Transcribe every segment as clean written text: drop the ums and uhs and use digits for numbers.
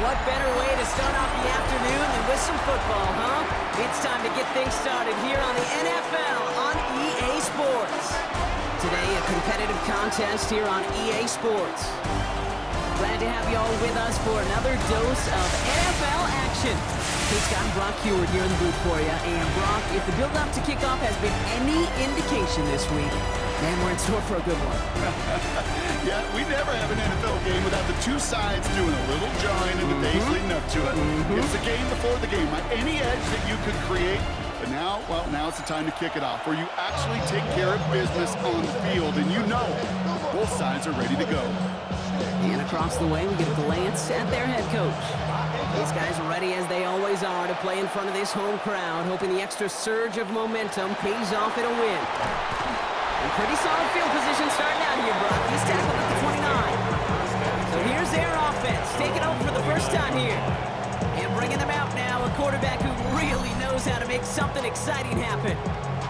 What better way to start off the afternoon than with some football, huh? It's time to get things started here on the NFL on EA Sports. Today, a competitive contest here on EA Sports. Glad to have you all with us for another dose of NFL action. Hey Scott, Brock Heward here in the booth for you. And Brock, if the build-up to kickoff has been any indication this week, man, we're in store for a good one. Yeah, we never have an NFL game without the two sides doing a little jawing in the days leading up to it. It's the game before the game, like any edge that you could create. But now, well, now it's the time to kick it off, where you actually take care of business on the field, and you know both sides are ready to go. And across the way, we get a glance at their head coach. These guys are ready, as they always are, to play in front of this home crowd, hoping the extra surge of momentum pays off in a win. And pretty solid field position starting out here, Brock. He's tackled at the 29. So here's their offense, taking over for the first time here. And bringing them out now, a quarterback who really knows how to make something exciting happen.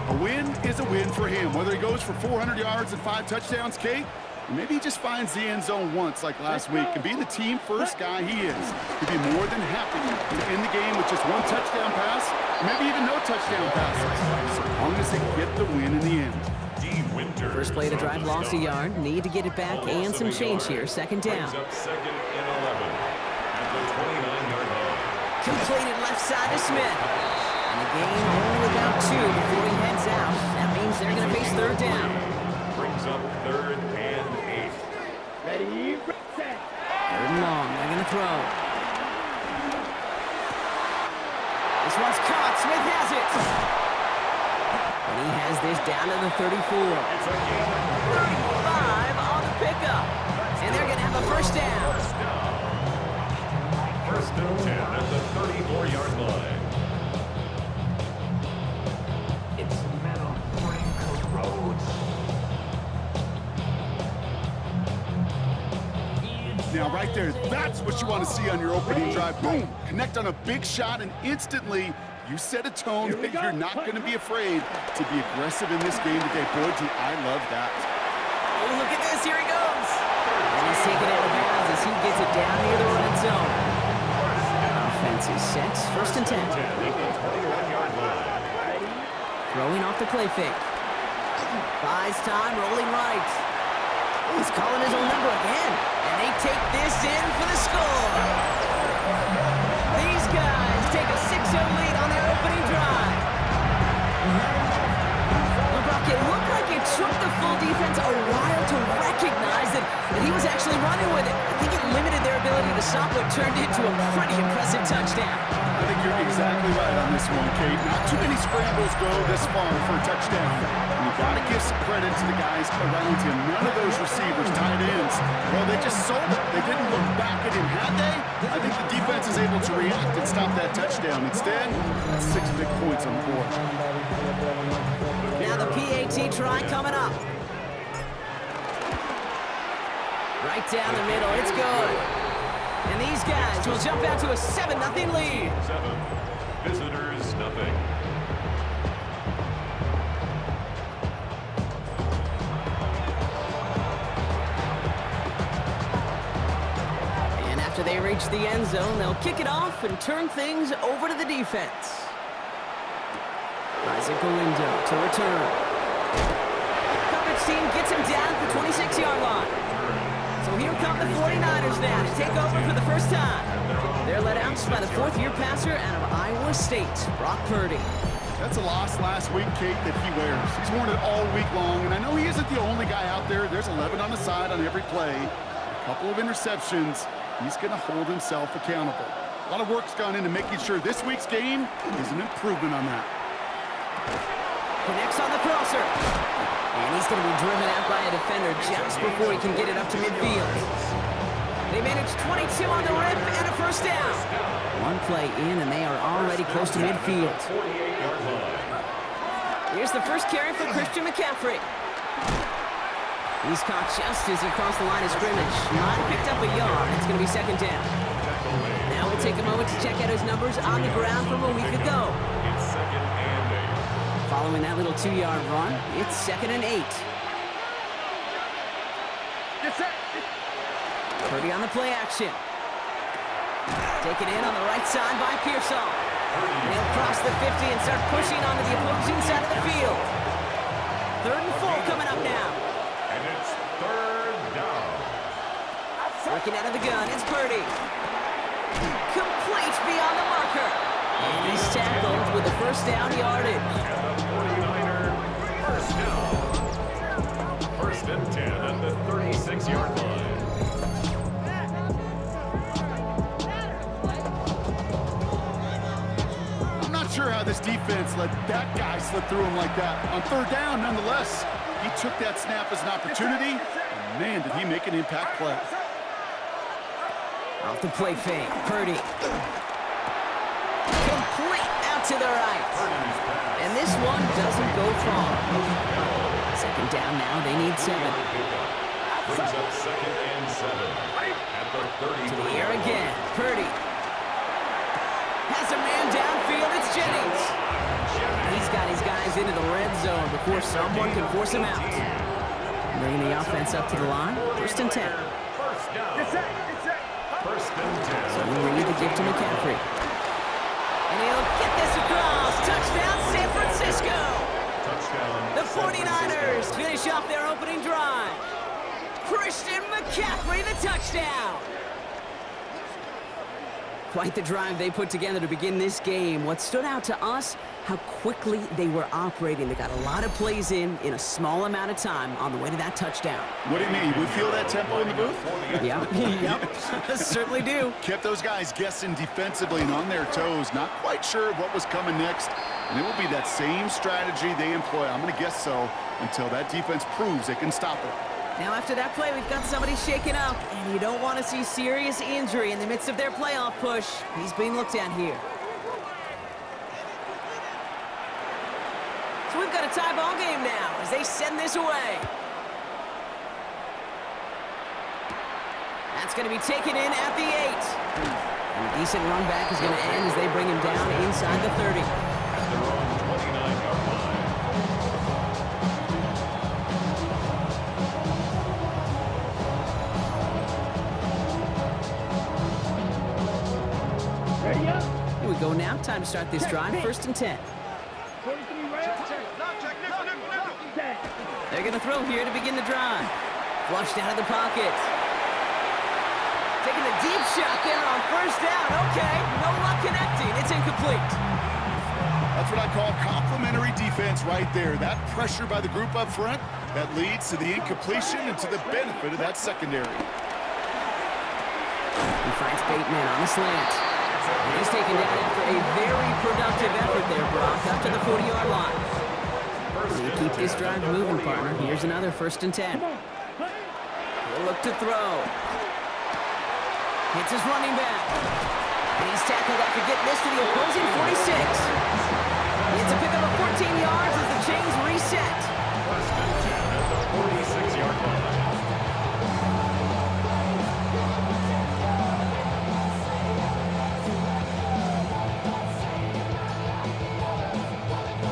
A win is a win for him, whether he goes for 400 yards and 5 touchdowns, Kate, or maybe he just finds the end zone once like last week. And being the team-first guy he is, he'd be more than happy to end the game with just 1 touchdown pass, maybe even no touchdown passes, so long as they get the win in the end. First play of the drive, lost a yard. Need to get it back and some change here. Second down. Completed left side to Smith. And the gain only about 2 before he heads out. That means they're going to face third down. Brings up 3rd and 8. Ready, set. Third and long. They're going to throw. This one's caught. Smith has it. And he has this down to the 34. 35 on the pickup. And they're going to have a first down. First and 10 at the 34-yard line. It's Metal Raincoat Roads. Now, right there, that's what you want to see on your opening drive. Boom! Connect on a big shot, and instantly you set a tone that you're not going to be afraid to be aggressive in this game today. Boy, do I love that. Oh, look at this. Here he goes. And he's taking it out of bounds as he gets it down near the red zone. Offense is set. First and 10. Throwing off the play fake. Buys time, rolling right. He's calling his own number again. And they take this in for the score. These guys take a 6-0 lead on their opening drive. LeBron, it looked like it took the full defense a while to recognize that he was actually running with it. I think it limited their ability to stop what turned into a pretty impressive touchdown. I think you're exactly right on this one, Kate. Not too many scrambles go this far for a touchdown. And you got to give some credit to the guys around him. None of those receivers, tight ends, well, they just sold it. They didn't look back at him, had they? I think the defense is able to react and stop that touchdown. Instead, that's 6 big points on the board. Now the PAT try coming up. Right down the middle, it's good. And these guys will jump out to a 7-0 lead. 7. Visitors, nothing. And after they reach the end zone, they'll kick it off and turn things over to the defense. Isaac Galindo to return. Coverage team gets him down at the 26-yard line. So here come the 49ers now to take over for the first time. They're led out by the 4th-year passer out of Iowa State, Brock Purdy. That's a loss last week, Kate, that he wears. He's worn it all week long, and I know he isn't the only guy out there. There's 11 on the side on every play. A couple of interceptions. He's going to hold himself accountable. A lot of work's gone into making sure this week's game is an improvement on that. Connects on the crosser. And he's going to be driven out by a defender just before he can get it up to midfield. They managed 22 on the rip and a first down. One play in, and they are already close to midfield. Here's the first carry for Christian McCaffrey. He's caught just as he crossed the line of scrimmage. Not picked up a yard. It's going to be second down. Now we'll take a moment to check out his numbers on the ground from a week ago. Following that little 2-yard run, it's 2nd and 8. Purdy on the play action. Taken in on the right side by Pearsall. And he'll cross the 50 and start pushing onto the opposing side of the field. 3rd and 4 coming up now. And it's 3rd down. Working out of the gun, it's Purdy. Complete beyond the marker. And he's tackled with the first down yardage. And the 49er, first down. 1st and 10 at the 36-yard line. I'm not sure how this defense let that guy slip through him like that. On 3rd down, nonetheless, he took that snap as an opportunity. And man, did he make an impact play. Off the play fake, Purdy. Complete out to the right. And this one doesn't go far. 2nd down now, they need 7. Brings up 2nd and 7 at the 30. To the air again, Purdy. Has a man downfield, it's Jennings. He's got his guys into the red zone before someone can force him out. Bringing the offense up to the line, 1st and 10. First down. 1st and 10. So we need to give to McCaffrey. And he'll get this across. Touchdown, San Francisco. Touchdown. The 49ers finish off their opening drive. Christian McCaffrey, the touchdown. Quite the drive they put together to begin this game. What stood out to us, how quickly they were operating. They got a lot of plays in a small amount of time on the way to that touchdown. What do you mean? We feel that tempo in the booth? Yep, certainly do. Kept those guys guessing defensively and on their toes, not quite sure what was coming next. And it will be that same strategy they employ, I'm going to guess so, until that defense proves they can stop it. Now after that play, we've got somebody shaken up, and you don't want to see serious injury in the midst of their playoff push. He's being looked at here. So we've got a tie ball game now as they send this away. That's going to be taken in at the 8. And a decent run back is going to end as they bring him down inside the 30. At their own 29-yard line. Here we go now. Time to start this drive. 1st and 10. They're going to throw here to begin the drive. Flushed out of the pocket. Taking the deep shot there on 1st down. Okay, no luck connecting. It's incomplete. That's what I call complimentary defense right there. That pressure by the group up front, that leads to the incompletion and to the benefit of that secondary. He finds Bateman on the slant. And he's taken down after a very productive effort there, Brock, up to the 40-yard line. We keep this drive moving, partner. Here's another 1st and 10. He'll look to throw. Hits his running back. And he's tackled after getting this to the opposing 46. It's a pickup of 14 yards as the chains reset. 1st and 10 at the 46-yard line.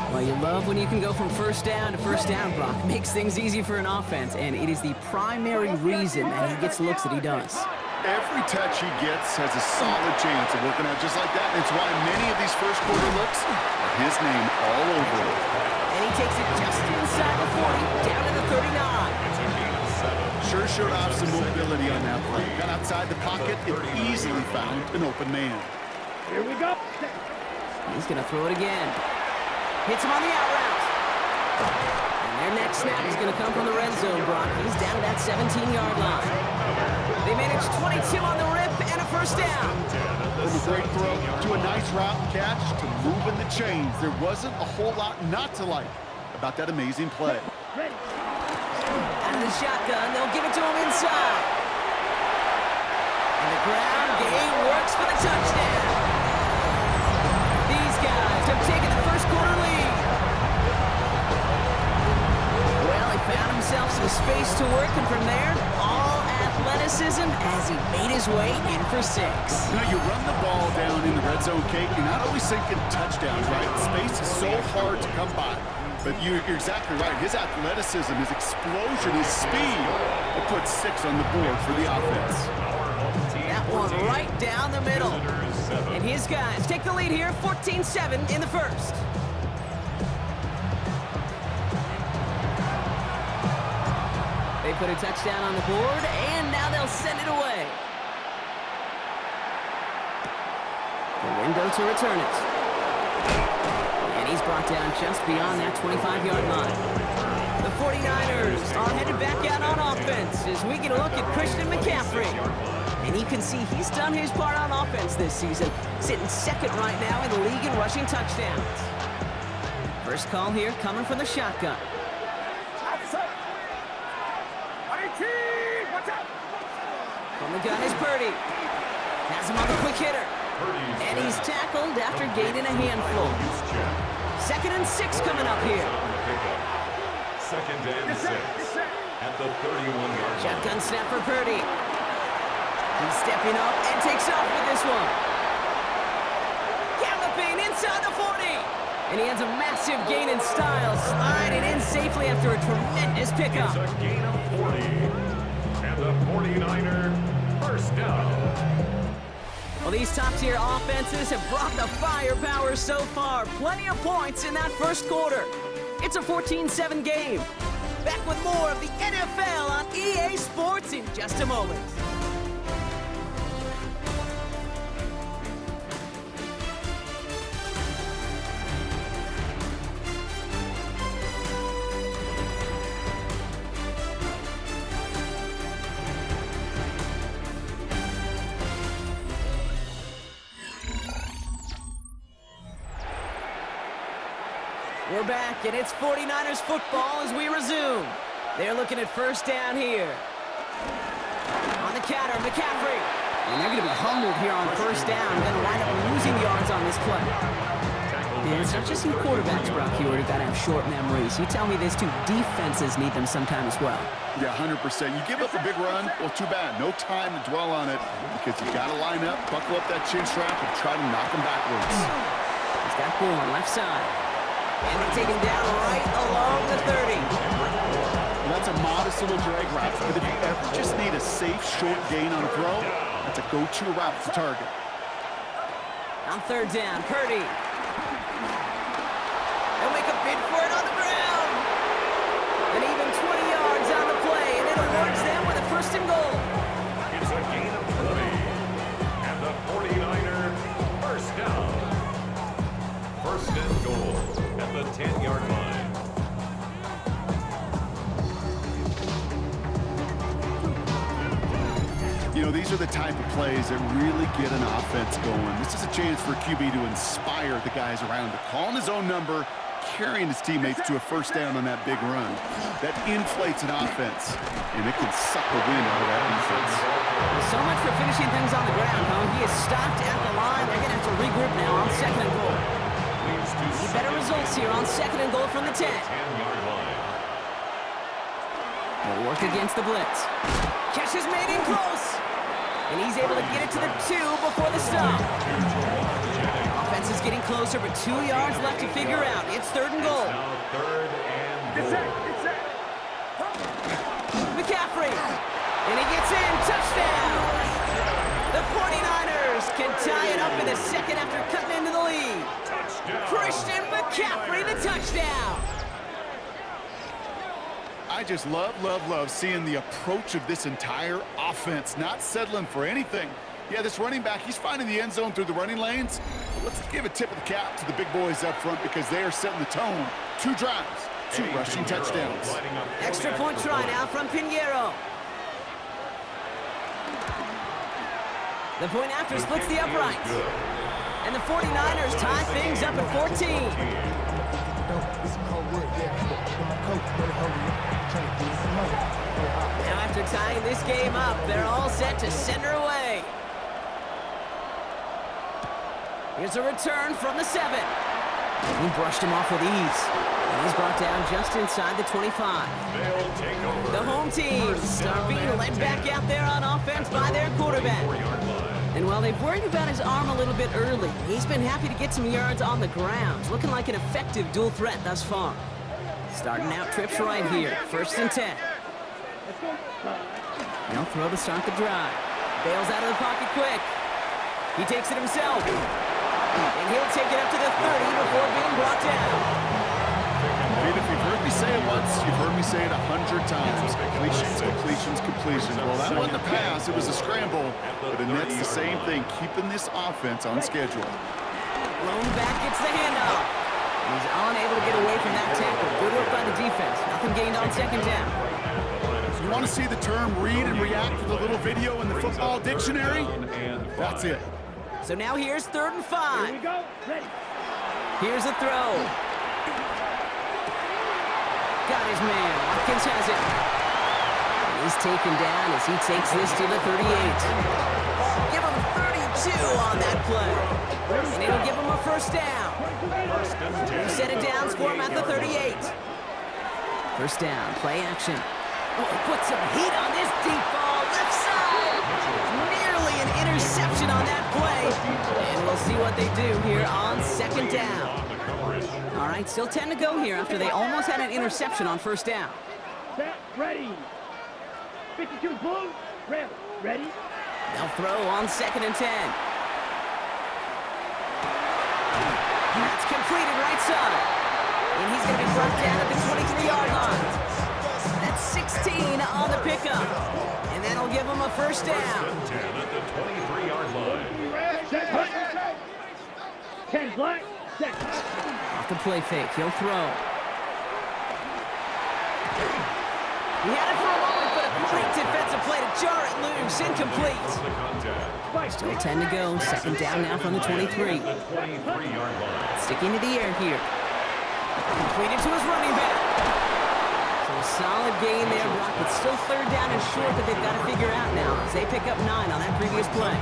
Well, you love when you can go from 1st down to 1st down, Brock. Makes things easy for an offense, and it is the primary reason that he gets looks that he does. Every touch he gets has a solid chance of working out just like that. It's why many of these first quarter looks are his name all over it. And he takes it just inside the 40, down to the 39. It's a gain of 7. Sure showed off some mobility on that play. Got outside the pocket and easily found an open man. Here we go. He's going to throw it again. Hits him on the out route. And their next snap is going to come from the red zone, Brock. He's down to that 17-yard line. They managed 22 on the rip and a 1st down. From a great throw to a nice route and catch to moving the chains. There wasn't a whole lot not to like about that amazing play. Out of the shotgun, they'll give it to him inside. And the ground game works for the touchdown. These guys have taken the first quarter lead. Well, he found himself some space to work, and from there, all athleticism as he made his way in for 6. You know, you run the ball down in the red zone, Kate, you're not always thinking touchdowns, right? Space is so hard to come by. But you're exactly right. His athleticism, his explosion, his speed will put 6 on the board for the offense. That one right down the middle. And his guys take the lead here, 14-7 in the first. They put a touchdown on the board, and now they'll send it away. The window to return it. And he's brought down just beyond that 25-yard line. The 49ers are headed back out on offense as we get a look at Christian McCaffrey. And you can see he's done his part on offense this season, sitting second right now in the league in rushing touchdowns. First call here coming from the shotgun. From the gun is Purdy. Has him on the quick hitter. And he's tackled after gaining a handful. 2nd and 6 coming up here. 2nd and 6 at the 31-yard line. Shotgun snap for Purdy. He's stepping up and takes off with this one. Galloping inside the 40. And he has a massive gain in style, sliding in safely after a tremendous pickup. It's a gain of 40. And the 49er first down. Well, these top-tier offenses have brought the firepower so far. Plenty of points in that first quarter. It's a 14-7 game. Back with more of the NFL on EA Sports in just a moment. We're back, and it's 49ers football as we resume. They're looking at first down here. On the counter, McCaffrey. And they're going to be humbled here on first down. Going to wind up losing yards on this play. And it's not just you quarterbacks, Brock Huard, who got to have short memories. You tell me this too, defenses need them sometime as well. Yeah, 100%. You give up a big run, well, too bad. No time to dwell on it because you got to line up, buckle up that chin strap, and try to knock them backwards. He's got Bourne left side. And they take him down right along the 30. Well, that's a modest little drag route, but if you ever just need a safe, short gain on a throw, that's a go-to route to target. On third down, Purdy. They'll make a bid for it on the ground. And even 20 yards on the play, and it awards them with a first and goal. It's a gain of 20. And the 49er first down. First and goal at the 10-yard line. You know, these are the type of plays that really get an offense going. This is a chance for QB to inspire the guys around him, calling his own number, carrying his teammates to a first down on that big run. That inflates an offense, and it can suck the wind out of that defense. So much for finishing things on the ground, huh? He is stopped at the line. They're going to have to regroup now on 2nd and goal. Need better results here on 2nd and goal from the 10. 10-yard line. They'll work against the blitz. Catch is made in close. And he's able to get it to the 2 before the stop. Offense is getting closer, but 2 yards left to figure out. It's 3rd and goal. Now 3rd and goal. McCaffrey. And he gets in. Touchdown. The 49ers can tie it up in the second after cutting into the lead. Touchdown. Christian McCaffrey, the touchdown. I just love seeing the approach of this entire offense, not settling for anything. Yeah, this running back, he's finding the end zone through the running lanes. Let's give a tip of the cap to the big boys up front because they are setting the tone. 2 drives, 2 rushing touchdowns. Extra point try now from Pinheiro. The point after splits the uprights. And the 49ers tie things up at 14. Now after tying this game up, they're all set to send her away. Here's a return from the 7. He brushed him off with ease. And he's brought down just inside the 25. They'll take over. The home teams are being led back out there on offense by their quarterback. And while they've worried about his arm a little bit early, he's been happy to get some yards on the ground. Looking like an effective dual threat thus far. Starting out trips right here. 1st and 10. They'll throw to start the drive. Bails out of the pocket quick. He takes it himself. And he'll take it up to the 30 before being brought down. If you've heard me say it once, you've heard me say it 100 times. Completions, completions, completions. Well, that wasn't a pass. It was a scramble. But that's the same thing, keeping this offense on schedule. Lone back gets the handoff. He's unable to get away from that tackle. Good work by the defense. Nothing gained on second down. You want to see the term read and react with a little video in the football dictionary? That's it. So now here's 3rd and 5. Here we go. Ready. Here's a throw. Got his man. Watkins has it. He's taken down as he takes this to the 38. Give him 32 on that play. And it'll give him a first down. He set it down for him at the 38. First down, play action. Oh, put some heat on this deep ball, left side. Nearly an interception on that play. And we'll see what they do here on second down. All right, still 10 to go here after they almost had an interception on first down. Set. Ready. 52 blue. Red. Ready. They'll throw on 2nd and 10. That's completed right side. And he's going to be brought down at the 23-yard line. That's 16 on the pickup. And that'll give him a first down. 10 at the 23-yard line. Set. 10 black. Set. Off the play fake, he'll throw. He had it for a moment, but a great defensive play to jar it loose. Incomplete. Still 10 to go. Second down now from the 23. Sticking to the air here. Completed to his running back. So a solid gain there, Brock, but still 3rd down and short that they've got to figure out now as they pick up 9 on that previous play.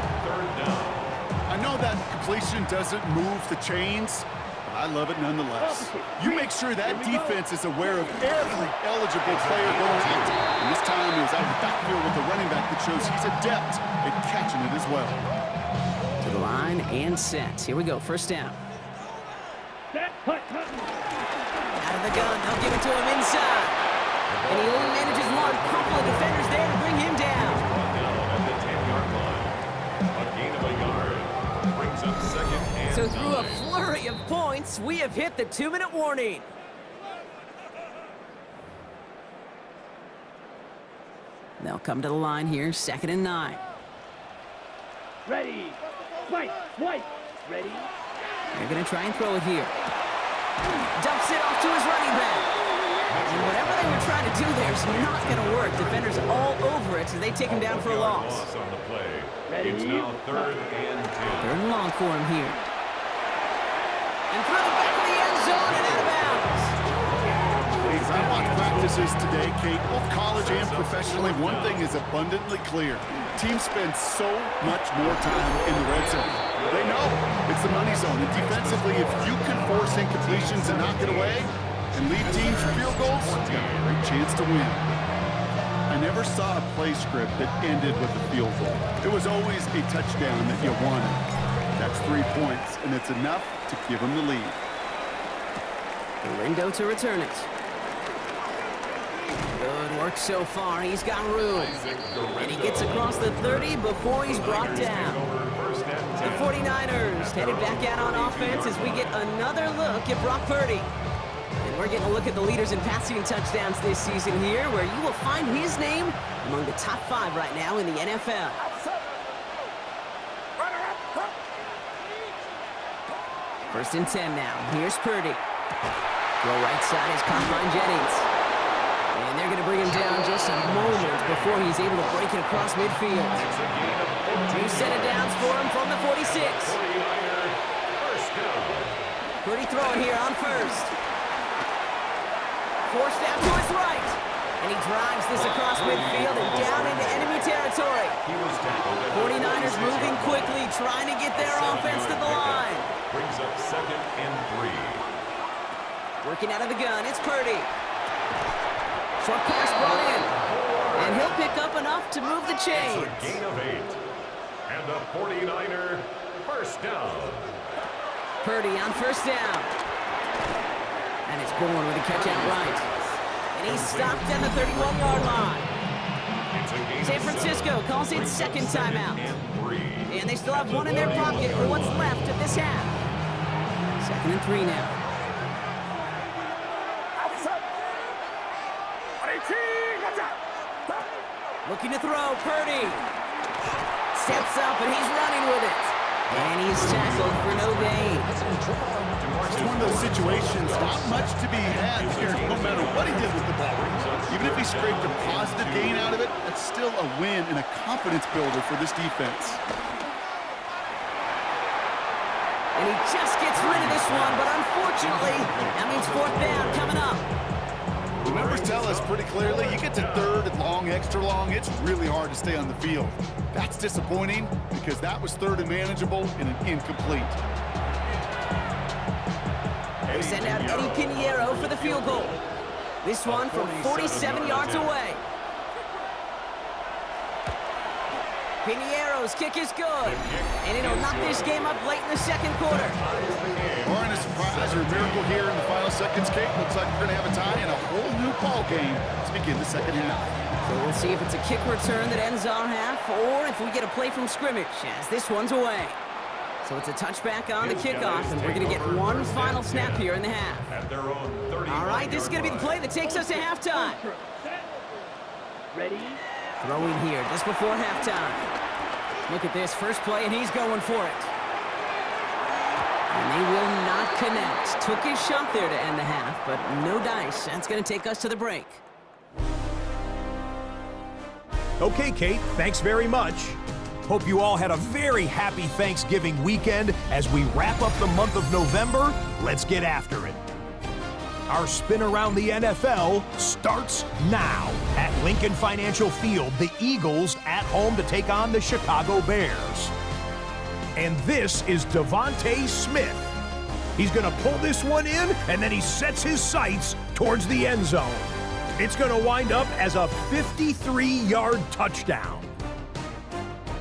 I know that completion doesn't move the chains, but I love it nonetheless. You make sure that defense is aware of every eligible player going out. And this time he was out of the backfield with the running back that shows he's adept at catching it as well. To the line and set. Here we go, first down. Set. Cut. Out of the gun, they'll give it to him inside. And he only manages one. Couple of defenders there to bring him down. So through a flurry of points, we have hit the 2-minute warning. They'll come to the line here, 2nd and 9. Ready. White. Ready. They're going to try and throw it here. Dumps it off to his running back. And whatever they were trying to do there is not going to work. Defenders all over it, so they take him down for a loss. On the play. Ready. It's now 3rd and 10. 3rd and long for him here. And throw it back to the end zone and out of bounds. As I watch practices today, Kate, both college and professionally, one thing is abundantly clear. Teams spend so much more time in the red zone. They know it's the money zone. And defensively, if you can force incompletions and knock it away and lead teams for field goals, you got a great chance to win. I never saw a play script that ended with a field goal. It was always a touchdown that you wanted. That's 3 points, and it's enough to give them the lead. Lindo to return it. Good work so far. He's got room. And he gets across the 30 before he's brought down. The 49ers headed back out on offense as we get another look at Brock Purdy. And we're getting a look at the leaders in passing touchdowns this season here, where you will find his name among the top 5 right now in the NFL. First and 10 now. Here's Purdy. Throw right side is caught by Jennings. And they're going to bring him down just a moment before he's able to break it across midfield. 2 set it downs for him from the 46. Purdy throwing here on first. Forced out to his right. And he drives this across midfield and down into enemy territory. 49ers moving quickly, trying to get their offense to the line. Brings up 2nd and 3. Working out of the gun, it's Purdy. Short pass brought in. And he'll pick up enough to move the chains. A gain of 8. And the 49er first down. Purdy on first down. And it's Bourne with a catch out right. And he's stopped at the 31-yard line. It's a gain San of Francisco 7. calls it Brings up second timeout. and 3. And they still have one in their pocket for what's left of this half. 2nd and 3 now. Looking to throw, Purdy. Steps up and he's running with it. And he's tackled for no gain. It's one of those situations, not much to be had here, no matter what he did with the ball. Even if he scraped a positive gain out of it, that's still a win and a confidence builder for this defense. And he just gets rid of this one, but unfortunately, that means 4th down coming up. The numbers tell us pretty clearly, you get to 3rd and long, extra long, it's really hard to stay on the field. That's disappointing because that was 3rd and manageable and an incomplete. They send out Eddie Pinheiro for the field goal. This one from 47 yards away. Pinheiro's kick is good. And it'll knock this game up late in the 2nd quarter. Barring a surprise or a miracle here in the final seconds, Kate, looks like we're going to have a tie and a whole new ball game to begin the 2nd half. So we'll see if it's a kick return that ends our half or if we get a play from scrimmage as this one's away. So it's a touchback on the kickoff, and we're going to get one final snap here in the half. At their own 30. All right, this is going to be the play that takes us to halftime. Ready? Throwing here just before halftime. Look at this first play, and he's going for it. And they will not connect. Took his shot there to end the half, but no dice. That's going to take us to the break. Okay, Kate, thanks very much. Hope you all had a very happy Thanksgiving weekend. As we wrap up the month of November, let's get after it. Our spin around the NFL starts now. At Lincoln Financial Field, the Eagles at home to take on the Chicago Bears. And this is Devontae Smith. He's going to pull this one in, and then he sets his sights towards the end zone. It's going to wind up as a 53-yard touchdown.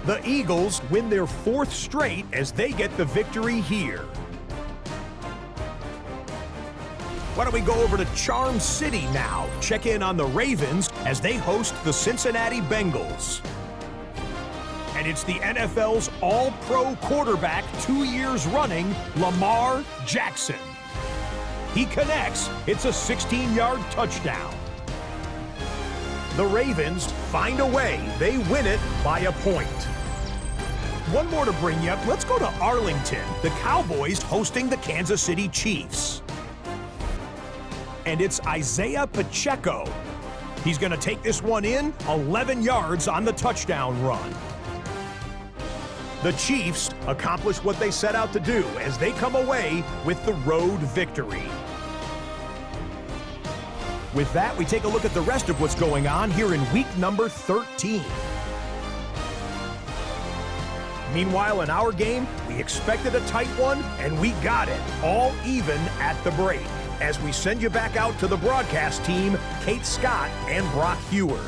The Eagles win their 4th straight as they get the victory here. Why don't we go over to Charm City now? Check in on the Ravens as they host the Cincinnati Bengals. And it's the NFL's all-pro quarterback 2 years running, Lamar Jackson. He connects. It's a 16-yard touchdown. The Ravens find a way. They win it by a point. One more to bring you up. Let's go to Arlington. The Cowboys hosting the Kansas City Chiefs. And it's Isaiah Pacheco. He's going to take this one in, 11 yards on the touchdown run. The Chiefs accomplish what they set out to do as they come away with the road victory. With that, we take a look at the rest of what's going on here in week number 13. Meanwhile, in our game, we expected a tight one, and we got it, all even at the break. As we send you back out to the broadcast team, Kate Scott and Brock Heward.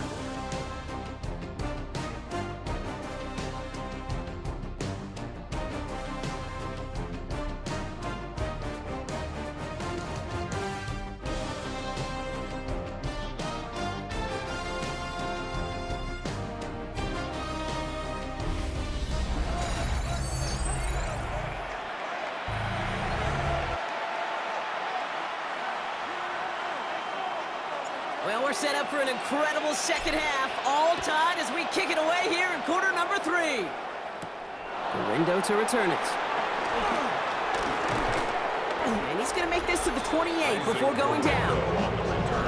Well, we're set up for an incredible 2nd half, all tied as we kick it away here in quarter number 3. The window to return it. And he's going to make this to the 28 before going down.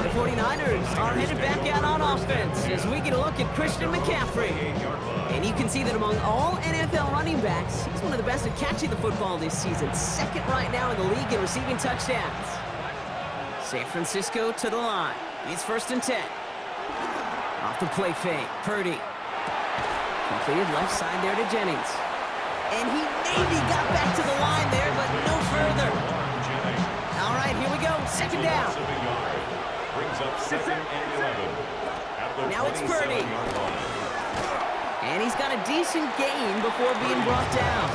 The 49ers are headed back out on offense as we get a look at Christian McCaffrey. And you can see that among all NFL running backs, he's one of the best at catching the football this season. 2nd right now in the league in receiving touchdowns. San Francisco to the line. It's 1st and 10. Off the play fake, Purdy. Completed left side there to Jennings. And he maybe got back to the line there, but no further. All right, here we go. 2nd down. Brings up 2nd and 11. Now it's Purdy. And he's got a decent gain before being brought down.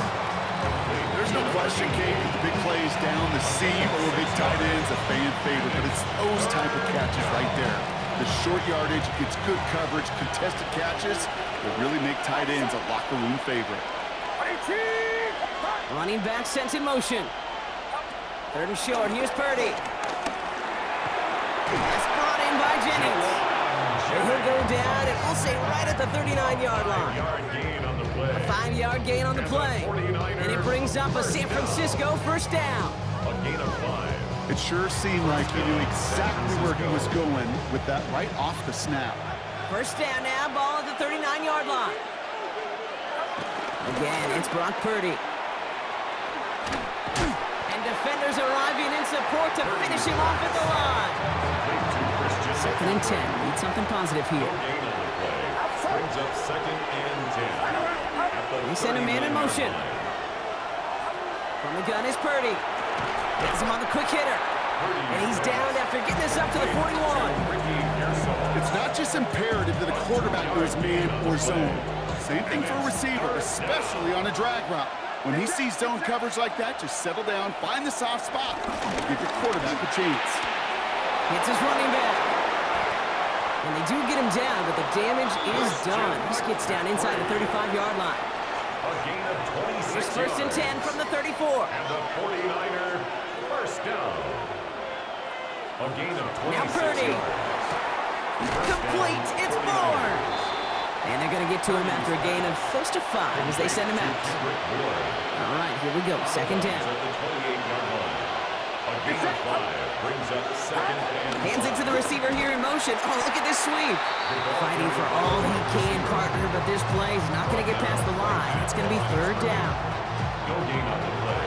There's no question, Kate, the big plays down the seam or big tight ends, a fan favorite, but it's those type of catches right there The short yardage gets good coverage, contested catches that really make tight ends a locker room favorite. Running back sent in motion. Third and short. Here's Purdy. That's brought in by Jennings. And he'll go down, and we'll say right at the 39-yard line. A 5-yard gain on the play. And it brings up a San Francisco first down. A gain of 5. It sure seemed like he knew exactly where he was going with that right off the snap. First down now, ball at the 39-yard line. Again, it's Brock Purdy. And defenders arriving in support to finish him off at the line. Second and 10. Need something positive here. Gain on the play. Brings up second and 10. They send a man in motion. From the gun is Purdy. Gets him on the quick hitter. And he's down after getting this up to the 41. It's not just imperative that a quarterback goes man or zone. Same thing for a receiver, especially on a drag route. When he sees zone coverage like that, just settle down, find the soft spot, and give your quarterback a chance. Hits his running back. And they do get him down, but the damage is done. This gets down inside the 35-yard line. A gain of 26 Here's first and 10 from the 34. And the 49er first down. A gain of 26 Now Purdy. Complete. It's Bourne. And they're going to get to him after a gain of close to 5 as they send him out. All right, here we go. Second down. At the 28-yard line. A gain of 5 brings up second and Hands it to the receiver here in motion. Oh, look at this sweep. Fighting for all he can, partner, but this play is not going to get past the line. It's going to be third down. no gain on the play.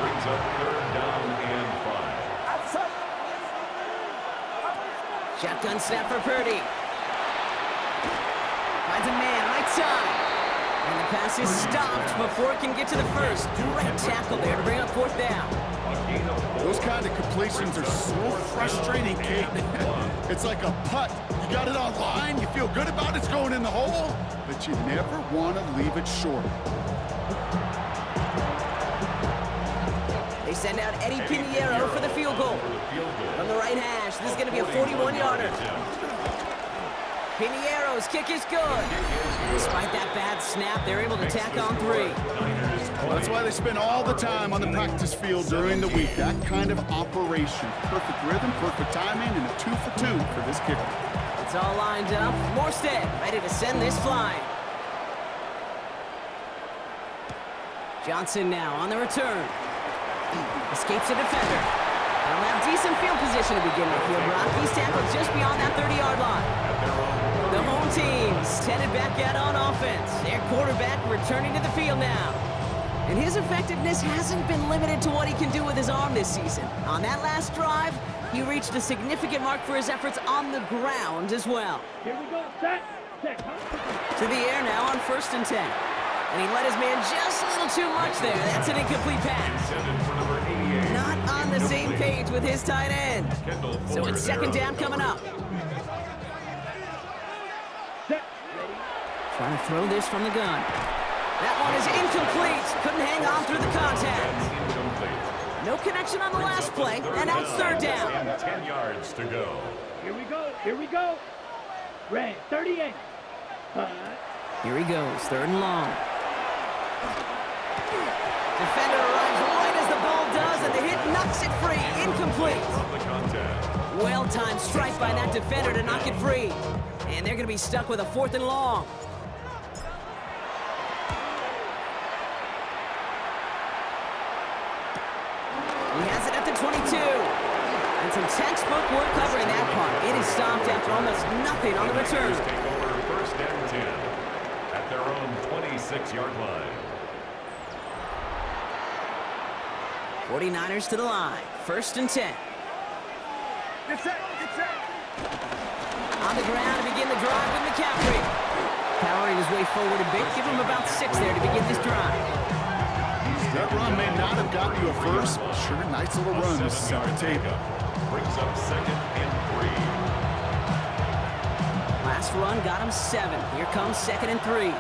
Brings up third down and 5. Shotgun snap for Purdy. Finds a man right side. And the pass is stopped before it can get to the first. Great tackle there to bring up fourth down. Those kind of completions are so frustrating, Kate. It's like a putt. You got it on line, you feel good about it's going in the hole, but you never want to leave it short. They send out Eddie Pinheiro for the field goal. From the right hash, this is going to be a 41-yarder. Pinheiro's kick is good. And despite that bad snap, they're able to tack on 3. Well, that's why they spend all the time on the practice field during the week. That kind of operation. Perfect rhythm, perfect timing, and a 2 for 2 for this kicker. It's all lined up. Morstead ready to send this flying. Johnson now on the return. Escapes a defender. They'll have decent field position to begin with here, Brock. He's tackled just beyond that 30-yard line. The home team's headed back out on offense. Their quarterback returning to the field now. And his effectiveness hasn't been limited to what he can do with his arm this season. On that last drive, he reached a significant mark for his efforts on the ground as well. Here we go. Set. To the air now on first and 10. And he let his man just a little too much there. That's an incomplete pass. Not on the same page with his tight end. So it's second down coming up. Set. Trying to throw this from the gun. That one is incomplete. Couldn't hang on through the contact. No connection on the last play, and now it's third down. 10 yards to go. Here we go. Here we go. Red 38. Here he goes, third and long. Defender arrives right as the ball does, and the hit knocks it free. Incomplete. From the contact. Well-timed strike by that defender to knock it free. And they're going to be stuck with a fourth and long. He has it at the 22. And some textbook work covering that part. It is stopped after almost nothing on the return. Take over first and 10 at their own 26-yard line. 49ers to the line. First and 10. Get set. On the ground to begin the drive with McCaffrey. Powering his way forward a bit. Give him about 6 there to begin this drive. That run may not have gotten you a first, but sure, nice little run, Mrs. Sabatega. Brings up second and 3. Last run got him 7. Here comes second and 3.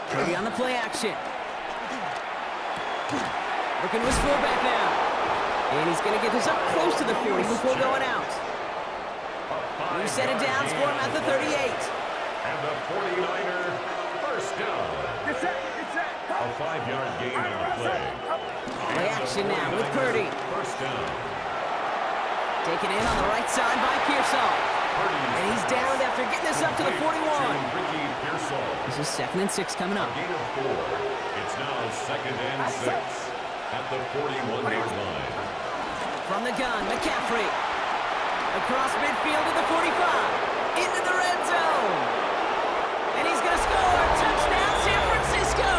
Purdy on the play action. Looking to his fullback now. And he's going to get this up close to the 40 before going out. We set it down for him at the 38. And the 49er first down. A 5-yard gain on the play. Play action now with Purdy. First down. Taken in on the right side by Pearsall. And he's downed after getting this up to the 41. This is 2nd and 6 coming up. Gain of 4. It's now 2nd and 6 at the 41-yard line. From the gun, McCaffrey. Across midfield to the 45. Into the red zone. And he's going to score. Touchdown, San Francisco.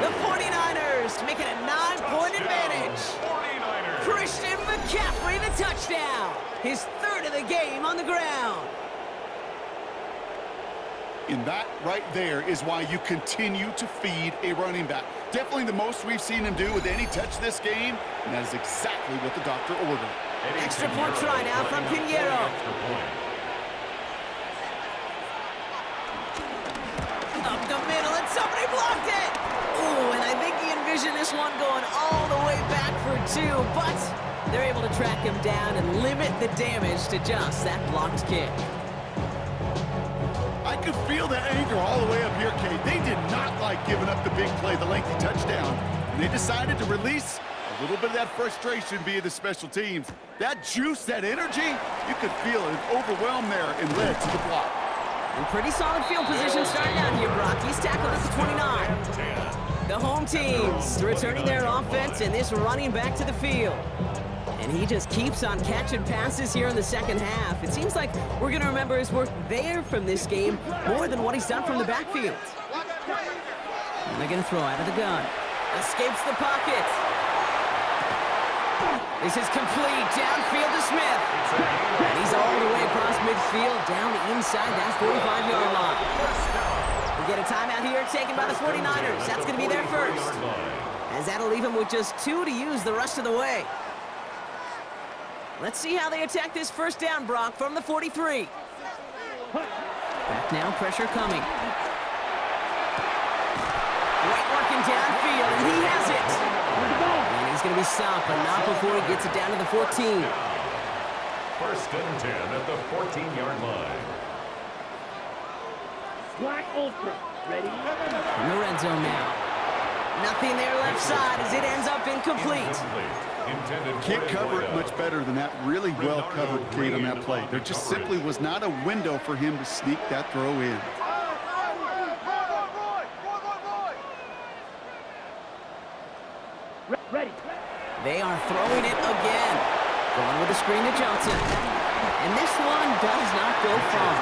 The 49ers make it a 9-point advantage. 49ers. Christian McCaffrey, the touchdown. His 3rd of the game on the ground. And that right there is why you continue to feed a running back. Definitely the most we've seen him do with any touch this game, and that is exactly what the doctor ordered. Extra point try now from Pinheiro. Up the middle, and somebody blocked it! Ooh, and I think he envisioned this one going all the way back for 2, but they're able to track him down and limit the damage to just that blocked kick. I could feel the anger all the way up here, Kate. They did not like giving up the big play, the lengthy touchdown. And they decided to release a little bit of that frustration via the special teams. That juice, that energy, you could feel it overwhelmed there and led to the block. And pretty solid field position starting out here, Brock. He's tackled at the 29. The home teams returning their offense and this running back to the field. And he just keeps on catching passes here in the second half. It seems like we're going to remember his work there from this game more than what he's done from the backfield. And they're going to throw out of the gun. Escapes the pocket. This is complete. Downfield to Smith. And he's all the way across midfield, down inside that 45-yard line. We get a timeout here taken by the 49ers. That's going to be their first. As that'll leave him with just 2 to use the rest of the way. Let's see how they attack this first down, Brock, from the 43. Back now, pressure coming. White working downfield, and he has it. And he's going to be stopped, but not before he gets it down to the 14. First and 10 at the 14-yard line. Black Ultra, ready? In the red zone now. Nothing there left side as it ends up incomplete. Can't cover it much better than that. Really well covered, Kate, on that play. There just simply was not a window for him to sneak that throw in. Ready. They are throwing it again. Going with the screen to Johnson. And this one does not go far.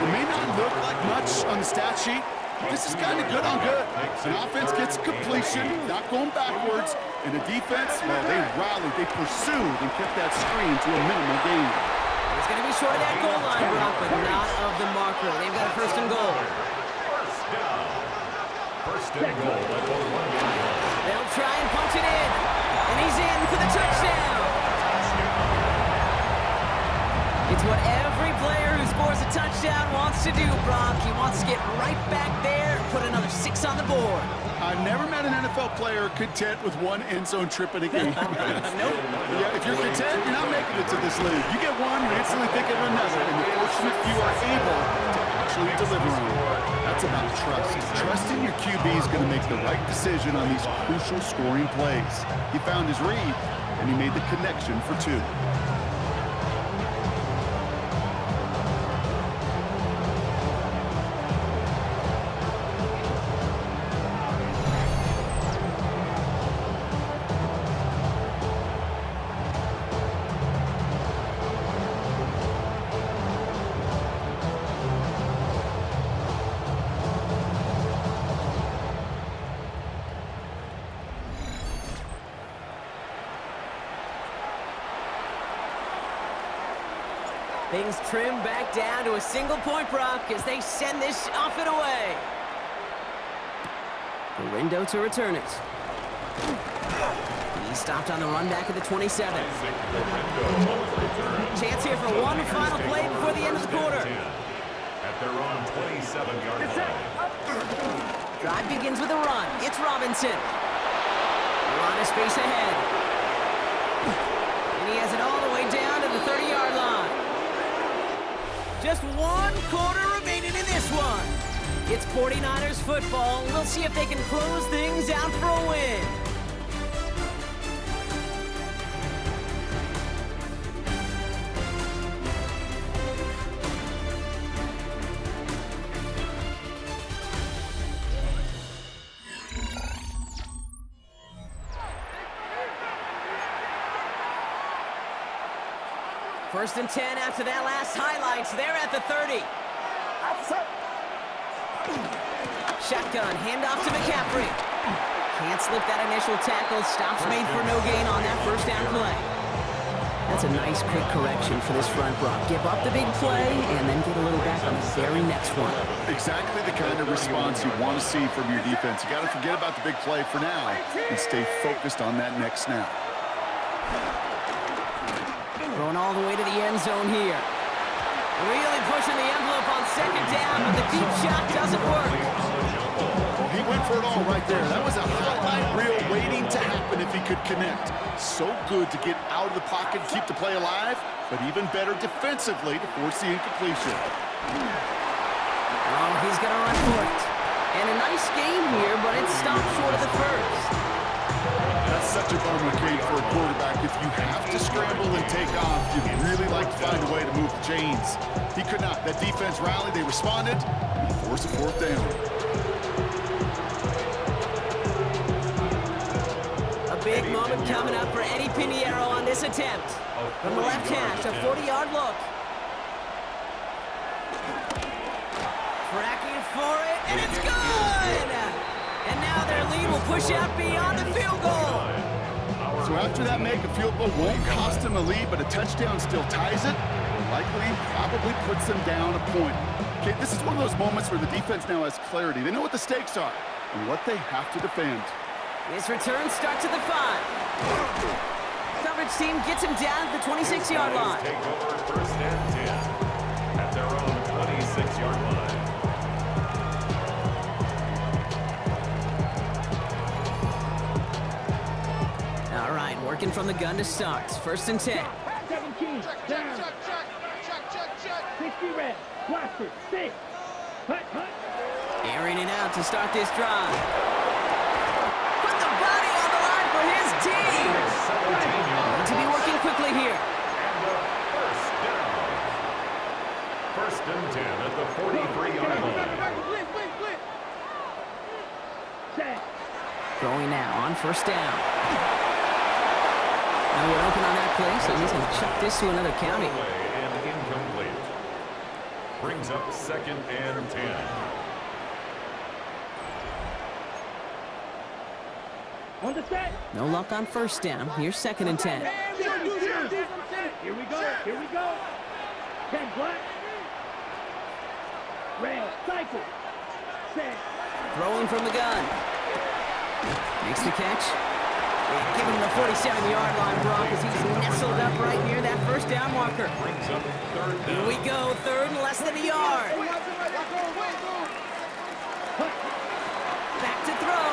It may not look like much on the stat sheet. This is kind of good on good. An offense gets completion, not going backwards. And the defense, well, they rallied, they pursued, and kept that screen to a minimal gain. It's going to be short of that goal line, Brock, but not of the marker. They've got a first and goal. First and goal at the 1-yard line. They'll try and punch it in. And he's in for the touchdown. It's what every player who scores a touchdown wants to do, Brock. He wants to get right back there and put another 6 on the board. I've never met an NFL player content with one end zone trip in a game. Nope. Yeah, if you're content, you're not making it to this league. You get one, you instantly think of another, and the fortunate few are able to actually deliver on it. That's about trust. Trusting your QB is going to make the right decision on these crucial scoring plays. He found his read, and he made the connection for 2. Things trim back down to a single point, Brock, as they send this off and away. The window to return it. He stopped on the run back at the 27. Chance here for one final play before the end of the quarter. At their own 27-yard line. Drive begins with a run. It's Robinson. A lot of space ahead. And he has it all the way down to the 30-yard line. Just one quarter remaining in this one. It's 49ers football. We'll see if they can close things out for a win. First and 10 after that last highlights. They're at the 30. Shotgun, handoff to McCaffrey. Can't slip that initial tackle. Stops made for no gain on that first down play. That's a nice quick correction for this front block. Give up the big play and then get a little back on the very next one. Exactly the kind of response you want to see from your defense. You got to forget about the big play for now and stay focused on that next snap. Throwing all the way to the end zone here. Really pushing the envelope on second down, but the deep shot doesn't work. He went for it all right there. That was a highlight reel waiting to happen if he could connect. So good to get out of the pocket, keep the play alive, but even better defensively to force the incompletion. Oh, he's going to run for it. And a nice game here, but it stopped short of the first. That's such a bummer, Kate, for a quarterback. If you have to scramble and take off, you'd really like to find a way to move the chains. He could not. That defense rallied, they responded, and he forced a fourth down. A big moment coming up for Eddie Pinheiro on this attempt. From the left hash, a 40-yard look. Tracking for it, and it's good! And now their lead will push out beyond the field goal. So after that make, a field goal won't cost them a lead, but a touchdown still ties it. Likely, probably puts them down a point. Okay, this is one of those moments where the defense now has clarity. They know what the stakes are and what they have to defend. This return starts at the 5. Coverage team gets him down at the 26-yard line. Take over first and 10 at their own 26-yard line. All right, working from the gun to start. First and 10. 17, down. 60 red, blaster, 6. Hut, hut. Airing it out to start this drive. Put the body on the line for his team. Need to be working quickly here. First down. First and 10 at the 43-yard line. Set. Throwing now on first down. Now we're open on that play, so he's going to chuck this to another county. And incomplete. Brings up second and 10. On the set. No luck on first down. Here's second and 10. Here we go. Here we go. 10 black. Red. Cycle. Set. Throwing from the gun. Makes the catch. Yeah, give him the 47-yard line, Brock, as he's nestled up right near that first down marker. Brings up third down. Here we go, third and less than a yard. Back to throw.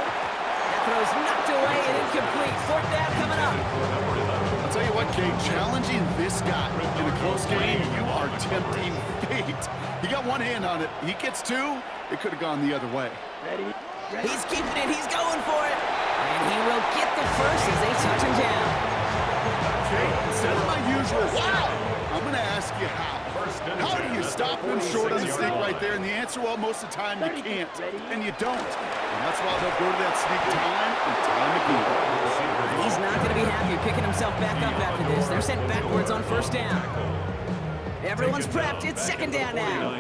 That throw's knocked away and incomplete. Fourth down coming up. I'll tell you what, Kate, challenging this guy in a close game, you are tempting fate. He got one hand on it. He gets two. It could have gone the other way. Ready. He's keeping it. He's going for it. And he will get the first as they touch him down. Okay, instead of my usual, wow, I'm going to ask you how. How do you stop him short on the sneak right there? And the answer, well, most of the time you can't, and you don't. And that's why they'll go to that sneak time and time again. He's not going to be happy picking himself back up after this. They're sent backwards on first down. Everyone's prepped. It's second down now.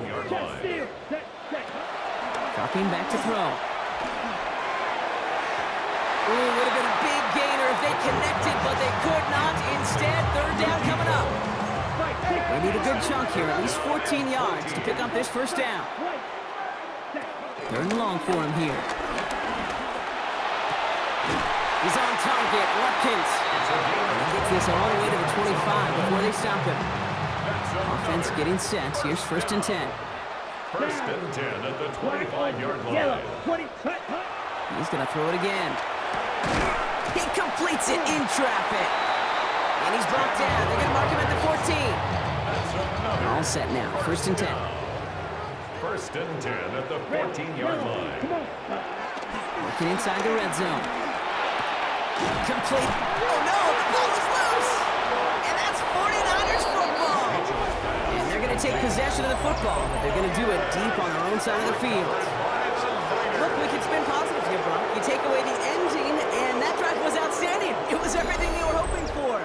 Dropping back to throw. Ooh, would have been a big gainer if they connected, but they could not. Instead, third down coming up. They need a good chunk here, at least 14 yards to pick up this first down. Third and long for him here. He's on target, Watkins. He gets this all the way to the 25 before they stop him. Offense getting set. Here's first and 10. First and 10 at the 25-yard line. He's going to throw it again. He completes it in traffic. And he's brought down. They're going to mark him at the 14. All set now. 1st and 10. 1st and 10 at the 14-yard line. Working inside the red zone. Complete. Oh, no. The ball is loose. And that's 49ers football. And they're going to take possession of the football, but they're going to do it deep on their own side of the field. Look, we can spin positive here, bro. You take away the ending, and that drive was outstanding. It was everything they were hoping for.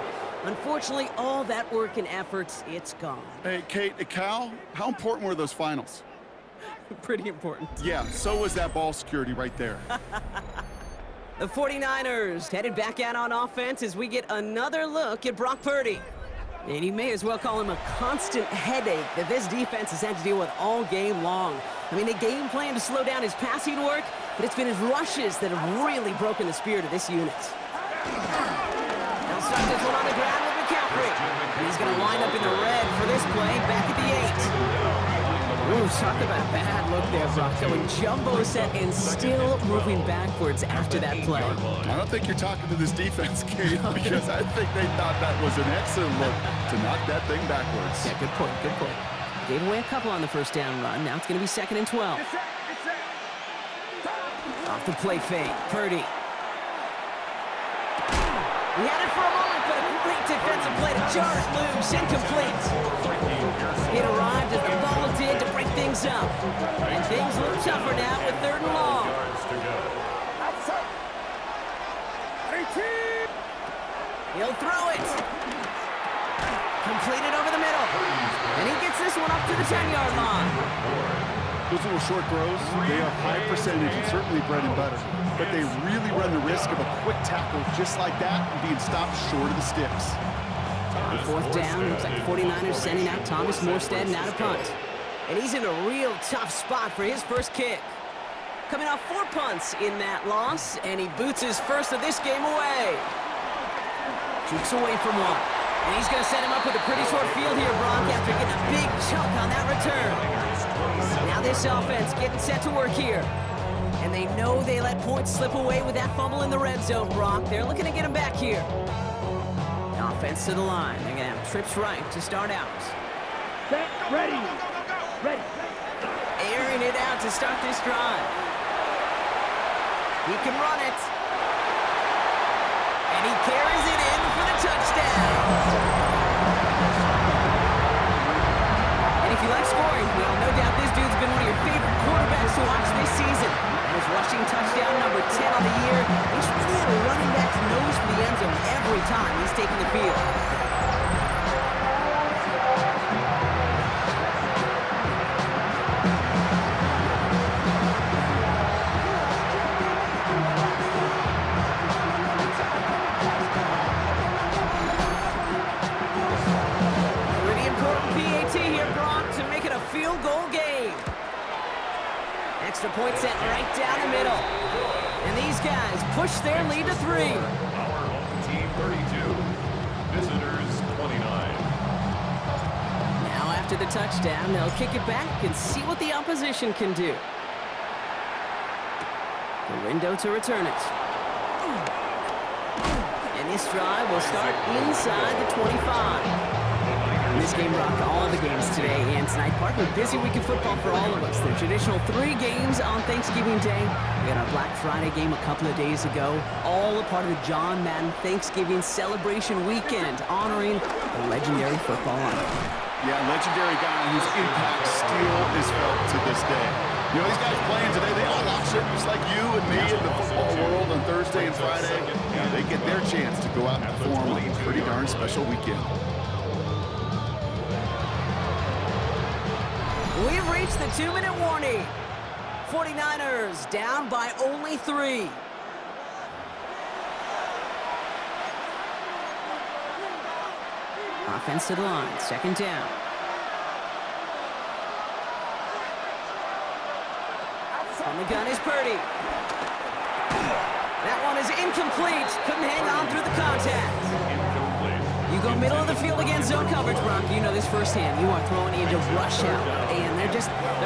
Unfortunately, all that work and efforts, it's gone. Hey, Kate, Cal, how important were those finals? Pretty important. Yeah, so was that ball security right there. The 49ers headed back out on offense as we get another look at Brock Purdy. And you may as well call him a constant headache that this defense has had to deal with all game long. I mean, they game plan to slow down his passing work, but it's been his rushes that have really broken the spirit of this unit. They'll start this one on the ground with McCaffrey. And he's going to wind up in the red for this play back at the 8. Ooh, talk about a bad look there, Brock. Going jumbo set and still moving backwards after that play. I don't think you're talking to this defense, Kate, because I think they thought that was an excellent look to knock that thing backwards. Yeah, good point, good point. Gave away a couple on the 1st down run. Now it's going to be 2nd and 12. Off the play fake, Purdy. He had it for a moment, but a great defensive play to jar it loose, incomplete. It arrived as the ball did to break things up. And things look tougher now with 3rd and long. He'll throw it. Completed over the middle. And he gets this one up to the 10-yard line. Those little short throws, they are high percentage and certainly bread and butter. But they really run the risk of a quick tackle just like that and being stopped short of the sticks. On 4th down, looks like the 49ers sending out Thomas Morstead now to punt. And he's in a real tough spot for his first kick. Coming off 4 punts in that loss, and he boots his first of this game away. Jukes away from one. And he's going to set him up with a pretty short field here, Brock, after getting a big chunk on that return. Now this offense getting set to work here. And they know they let points slip away with that fumble in the red zone, Brock. They're looking to get him back here. Offense to the line. They're going to have trips right to start out. Set, ready. Ready. Airing it out to start this drive. He can run it. And he carries it in for the touchdown. And if you like scoring, well, no doubt this dude's been one of your favorite quarterbacks to watch this season. And his rushing touchdown number 10 on the year, he's really had a running back's nose for the end zone every time he's taken the field. Field goal game. Extra point set right down the middle. And these guys push their lead to 3. Our home team 32, visitors 29. Now after the touchdown, they'll kick it back and see what the opposition can do. The window to return it. And this drive will start inside the 25. This game rocked all the games today and tonight. Part of a busy week of football for all of us. The traditional 3 games on Thanksgiving Day. We had our Black Friday game a couple of days ago. All a part of the John Madden Thanksgiving celebration weekend, honoring a legendary football icon. Yeah, legendary guy whose impact still is felt to this day. You know, these guys playing today, they all watch it just like you and me in the football world on Thursday and Friday. Yeah, they get their chance to go out and perform on a pretty darn special weekend. We've reached the 2-minute warning. 49ers down by only 3. Offense to the line, 2nd down. On the gun is Purdy. That one is incomplete. Couldn't hang on through the contact. You go middle of the field against zone coverage, Brock. You know this firsthand. You are throwing into rush out, and there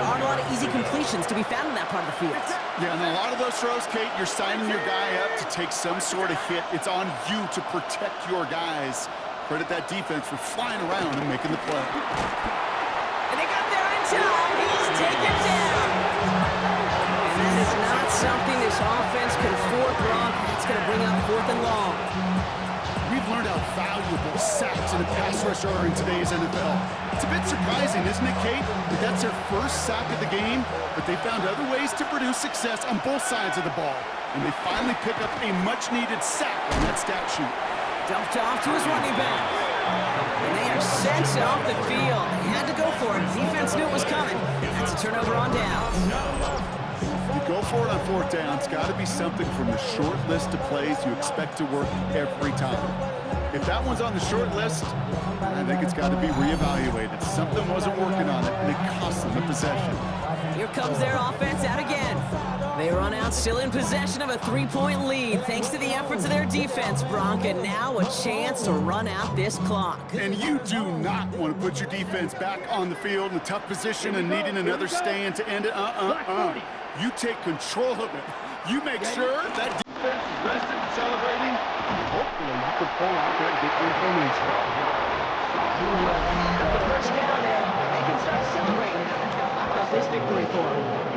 aren't a lot of easy completions to be found in that part of the field. Yeah, and a lot of those throws, Kate, you're signing your guy up to take some sort of hit. It's on you to protect your guys. Credit that defense for flying around and making the play. And they got there in time. He's taken down. And that is not something this offense can afford, Brock. It's going to bring up 4th and long. We've learned how valuable sacks and a pass rush are in today's NFL. It's a bit surprising, isn't it, Kate? That that's their first sack of the game, but they found other ways to produce success on both sides of the ball. And they finally pick up a much-needed sack on that stat sheet. Dumped off to his running back. And they are sent off the field. They had to go for it. Defense knew it was coming. That's a turnover on downs. You go for it on 4th down. It's got to be something from the short list of plays you expect to work every time. If that one's on the short list, I think it's got to be reevaluated. Something wasn't working on it, and it cost them the possession. Here comes their offense out again. They run out still in possession of a 3-point lead thanks to the efforts of their defense, Bronk, and now a chance to run out this clock. And you do not want to put your defense back on the field in a tough position and needing another stand to end it. You take control of it. You make sure that defense is rested and celebrating. Hopefully you can pull out that victory from this spot. The first down there, they can start celebrating. How's this victory for them?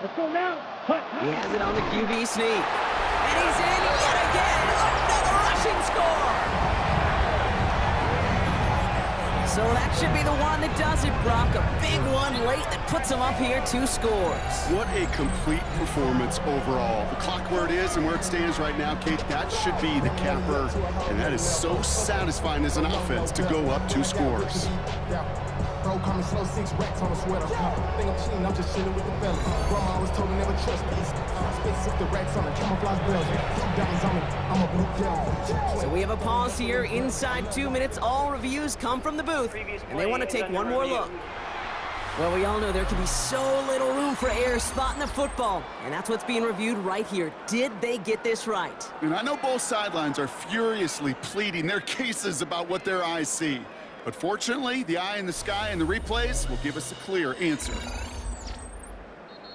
Let's go now. He has it on the QB sneak. And he's in yet again. Another rushing score. So that should be the one that does it, Brock. A big one late that puts him up here 2 scores. What a complete performance overall. The clock where it is and where it stands right now, Kate, that should be the capper. And that is so satisfying as an offense to go up 2 scores. Bro, coming slow, 6 racks on a sweater. Think I'm cheating, I'm just chilling with the fellas. Grandma always told me never trust these. Space up the racks on a camouflage belt. I'm a blue devil. So we have a pause here inside 2 minutes. All reviews come from the booth, and they want to take one more look. Well, we all know there can be so little room for error spotting the football, and that's what's being reviewed right here. Did they get this right? And I know both sidelines are furiously pleading their cases about what their eyes see. But fortunately, the eye in the sky and the replays will give us a clear answer.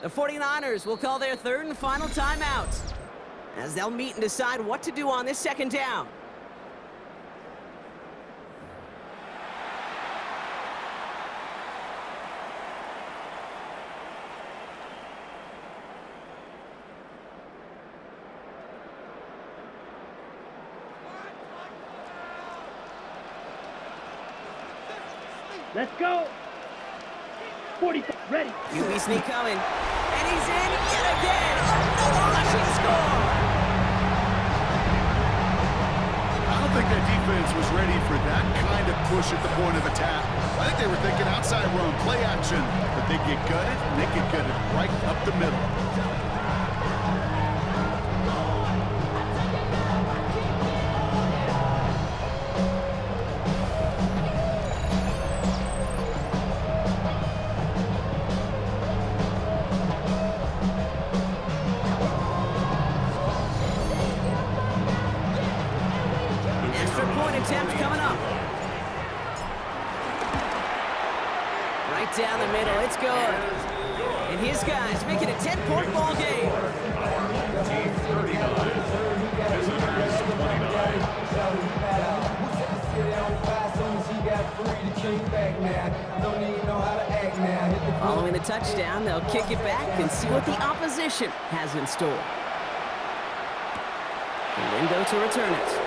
The 49ers will call their 3rd and final timeout as they'll meet and decide what to do on this 2nd down. Let's go. 40, ready. QB sneak coming. And he's in yet again. Another rushing score. I don't think that defense was ready for that kind of push at the point of attack. I think they were thinking outside run, play action. But they get gutted, and they get gutted right up the middle. Attempt coming up. Right down the middle, it's good. And his guys make it a 10-point ball game. Team 39, visitors 29. Following the touchdown, they'll kick it back and see what the opposition has in store. And then go to return it.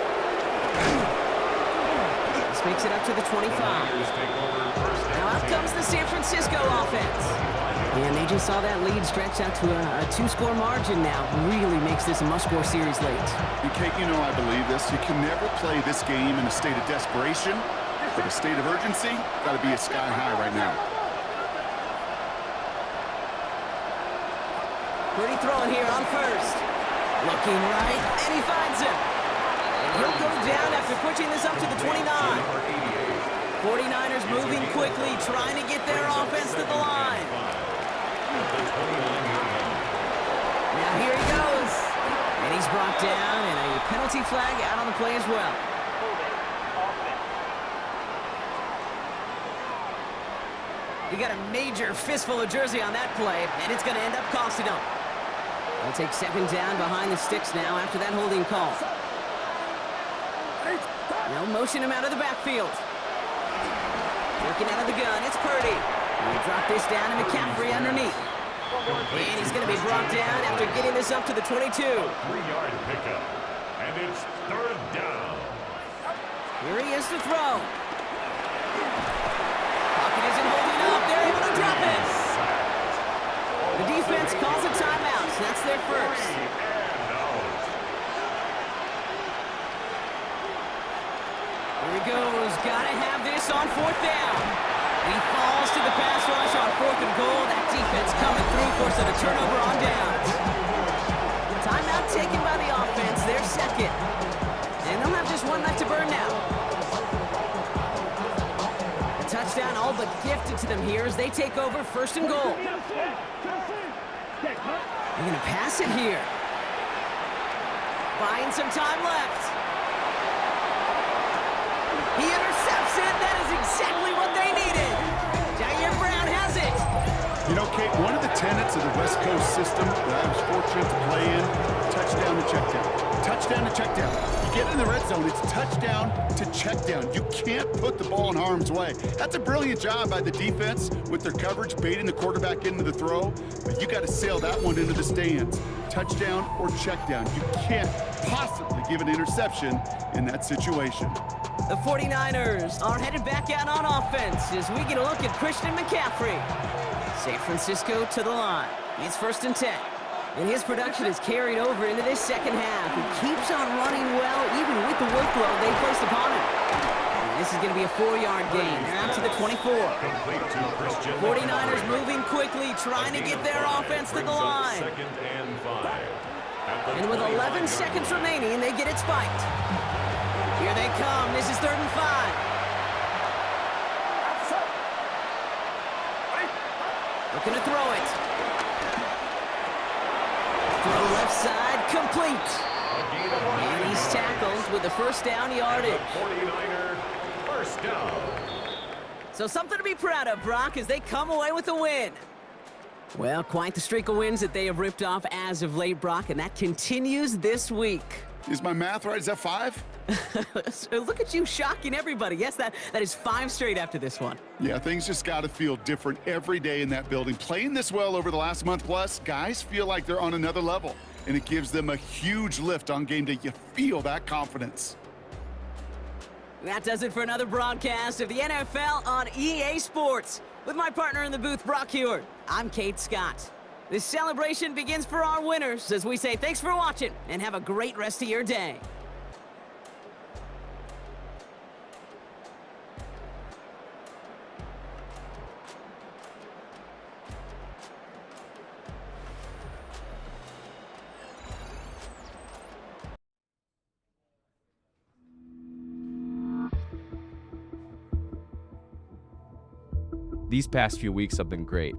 Makes it up to the 25. Now out comes the San Francisco offense. And they just saw that lead stretch out to a 2-score margin now. Really makes this a must-score series late. And Kate, you know I believe this. You can never play this game in a state of desperation. But a state of urgency, got to be at sky high right now. Pretty throwing here on 1st. Looking right, and he finds him. He'll go down after pushing this up to the 29. 49ers moving quickly, trying to get their offense to the line. Now here he goes. And he's brought down, and a penalty flag out on the play as well. He got a major fistful of jersey on that play, and it's going to end up costing him. They'll take second down behind the sticks now after that holding call. They'll motion him out of the backfield. Working out of the gun, it's Purdy. He'll drop this down to McCaffrey underneath. And he's going to be brought down after getting this up to the 22. 3-yard pickup, and it's third down. Here he is to throw. Pocket isn't holding up. They're able to drop it. The defense calls a timeout, so that's their first. Here he goes. Got to have this on fourth down. He falls to the pass rush on 4th and goal. That defense coming through, forcing a turnover on downs. Timeout taken by the offense, their second. And they'll have just one left to burn now. A touchdown all but gifted to them here as they take over 1st and goal. They're going to pass it here. Buying some time left. He intercepts it. That is exactly what they needed. Jair Brown has it. You know, Kate, one of the tenets of the West Coast system that I was fortunate to play in, touchdown to check down. Touchdown to check down. You get in the red zone, it's touchdown to check down. You can't put the ball in harm's way. That's a brilliant job by the defense with their coverage, baiting the quarterback into the throw. But you got to sail that one into the stands. Touchdown or check down. You can't possibly give an interception in that situation. The 49ers are headed back out on offense as we get a look at Christian McCaffrey. San Francisco to the line. It's 1st and 10. And his production is carried over into this second half. He keeps on running well, even with the workload they placed upon him. And this is going to be a 4-yard gain. They're out to the 24. 49ers moving quickly, trying to get their offense to the line. And with 11 seconds remaining, they get it spiked. Here they come. This is 3rd and 5. Looking to throw it. Throw left side, complete. And he's tackled with the 1st down yardage. 49er first down. So something to be proud of, Brock, as they come away with a win. Well, quite the streak of wins that they have ripped off as of late, Brock, and that continues this week. Is my math right? Is that 5? So look at you shocking everybody. Yes, that is 5 straight after this one. Yeah, things just got to feel different every day in that building. Playing this well over the last month plus, guys feel like they're on another level, and it gives them a huge lift on game day. You feel that confidence. That does it for another broadcast of the NFL on EA Sports. With my partner in the booth, Brock Heward, I'm Kate Scott. This celebration begins for our winners as we say thanks for watching and have a great rest of your day. These past few weeks have been great.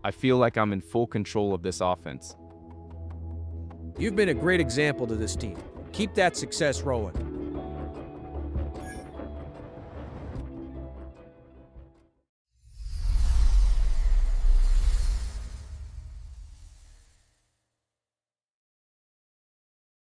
I feel like I'm in full control of this offense. You've been a great example to this team. Keep that success rolling.